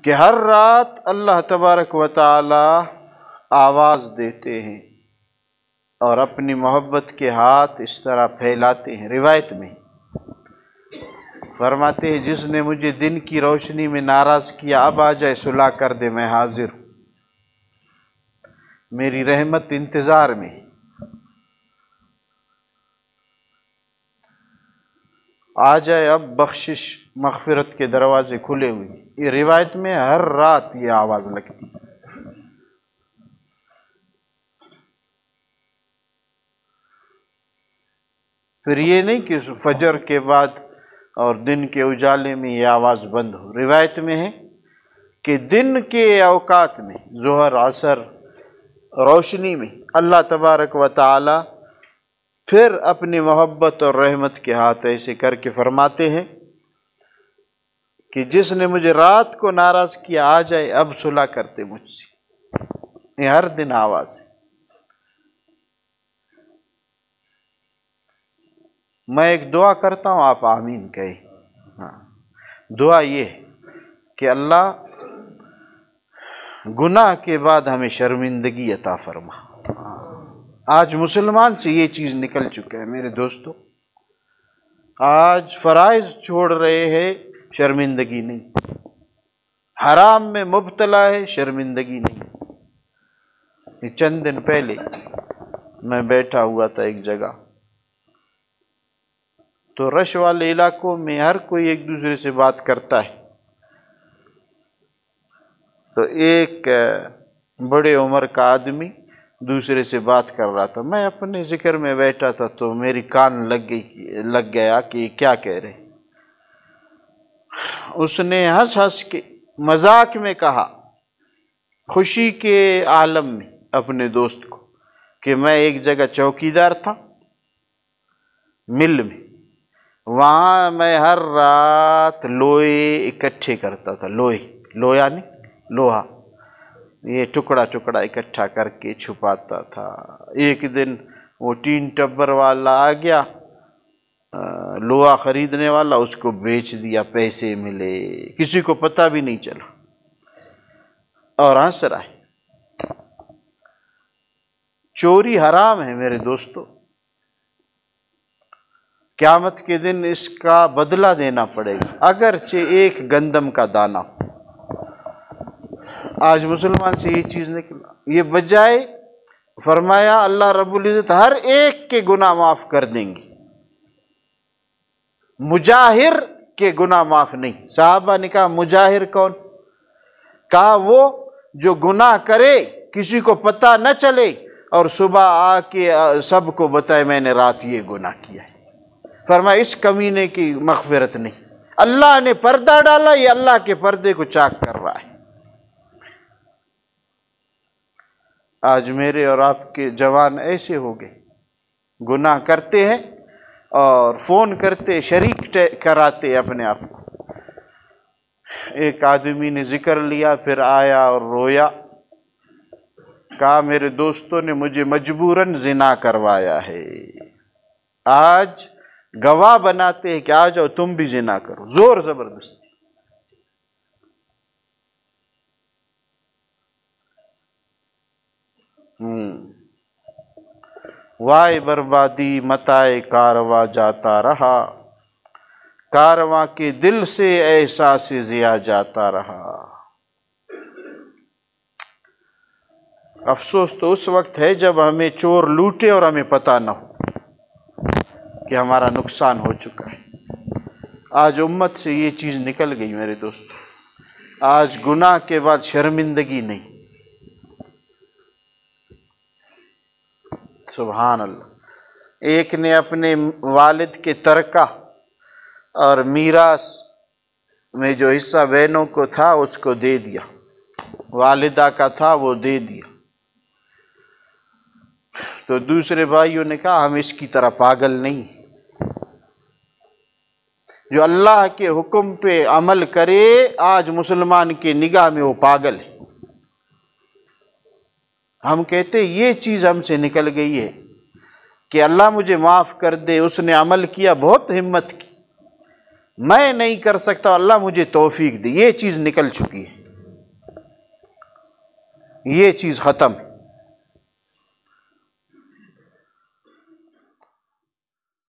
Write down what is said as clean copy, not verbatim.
کہ ہر رات اللہ تبارک و تعالی آواز دیتے ہیں اور اپنی محبت کے ہاتھ اس طرح پھیلاتے ہیں۔ روایت میں فرماتے ہیں جس نے مجھے دن کی روشنی میں ناراض کیا اب آ جائے صلح کر دے، میں حاضر ہوں، میری رحمت انتظار میں۔ آ جائے اب بخشش مغفرت کے دروازے کھلے ہوئے۔ یہ روایت میں ہر رات یہ آواز لگتی۔ پھر یہ نہیں کہ فجر کے بعد اور دن کے اجالے میں یہ آواز بند ہو۔ روایت میں ہے کہ دن کے اوقات میں ظہر عصر روشنی میں اللہ تبارک و تعالی پھر اپنی محبت اور رحمت کے ہاتھ ایسے کر کے فرماتے ہیں کہ جس نے مجھے رات کو ناراض کیا آ جائے اب صلح کرتے مجھ سے۔ یہ ہر دن آواز ہے۔ میں ایک دعا کرتا ہوں، آپ آمین کہیں۔ دعا یہ ہے کہ اللہ گناہ کے بعد ہمیں شرمندگی عطا فرما۔ آج مسلمان سے یہ چیز نکل چکا ہے میرے دوستو، آج فرائض چھوڑ رہے ہیں، شرمندگی نہیں، حرام میں مبتلا ہے، شرمندگی نہیں۔ یہ چند دن پہلے میں بیٹھا ہوا تھا ایک جگہ، تو رش والے علاقوں میں ہر کوئی ایک دوسرے سے بات کرتا ہے، تو ایک بڑے عمر کا آدمی دوسرے سے بات کر رہا تھا۔ میں اپنے ذکر میں بیٹھا تھا تو میری کان لگ گیا کہ یہ کیا کہہ رہے۔ اس نے ہنس ہنس کے مذاق میں کہا، خوشی کے عالم میں اپنے دوست کو، کہ میں ایک جگہ چوکیدار تھا مل میں، وہاں میں ہر رات لوہے اکٹھے کرتا تھا۔ لوہا نہیں، لوہا، یہ ٹکڑا ٹکڑا اکٹھا کر کے چھپاتا تھا۔ ایک دن وہ ٹین ٹبر والا آ گیا، لوہا خریدنے والا، اس کو بیچ دیا، پیسے ملے، کسی کو پتہ بھی نہیں چلا، اور ہنس رہا ہے۔ چوری حرام ہے میرے دوستو، قیامت کے دن اس کا بدلہ دینا پڑے گا، اگرچہ ایک گندم کا دانہ ہو۔ آج مسلمان سے یہ چیز نکلا، یہ بجائے فرمایا اللہ رب العزت ہر ایک کے گناہ معاف کر دیں گے، مجاہر کے گناہ معاف نہیں۔ صحابہ نے کہا مجاہر کون؟ کہا وہ جو گناہ کرے کسی کو پتہ نہ چلے اور صبح آ کے سب کو بتائے میں نے رات یہ گناہ کیا ہے۔ فرمایا اس کمینے کی مغفرت نہیں، اللہ نے پردہ ڈالا، یہ اللہ کے پردے کو چاک کر رہا ہے۔ آج میرے اور آپ کے جوان ایسے ہو گئے، گناہ کرتے ہیں اور فون کرتے، شریک کراتے اپنے آپ کو۔ ایک آدمی نے ذکر لیا، پھر آیا اور رویا، کہا میرے دوستوں نے مجھے مجبوراً زنا کروایا ہے، آج گواہ بناتے ہیں کہ آ جاؤ تم بھی زنا کرو، زور زبردستی۔ وائے بربادی متائے کارواں جاتا رہا، کارواں کے دل سے احساس ضیاء جاتا رہا۔ افسوس تو اس وقت ہے جب ہمیں چور لوٹے اور ہمیں پتہ نہ ہو کہ ہمارا نقصان ہو چکا ہے۔ آج امت سے یہ چیز نکل گئی میرے دوستو، آج گناہ کے بعد شرمندگی نہیں۔ سبحان اللہ۔ ایک نے اپنے والد کے ترکہ اور میراث میں جو حصہ بہنوں کو تھا اس کو دے دیا، والدہ کا تھا وہ دے دیا، تو دوسرے بھائیوں نے کہا ہم اس کی طرح پاگل نہیں، جو اللہ کے حکم پہ عمل کرے آج مسلمان کے نگاہ میں وہ پاگل ہے۔ ہم کہتے یہ چیز ہم سے نکل گئی ہے کہ اللہ مجھے معاف کر دے، اس نے عمل کیا، بہت ہمت کی، میں نہیں کر سکتا، اللہ مجھے توفیق دے، یہ چیز نکل چکی ہے۔ یہ چیز ختم ہے۔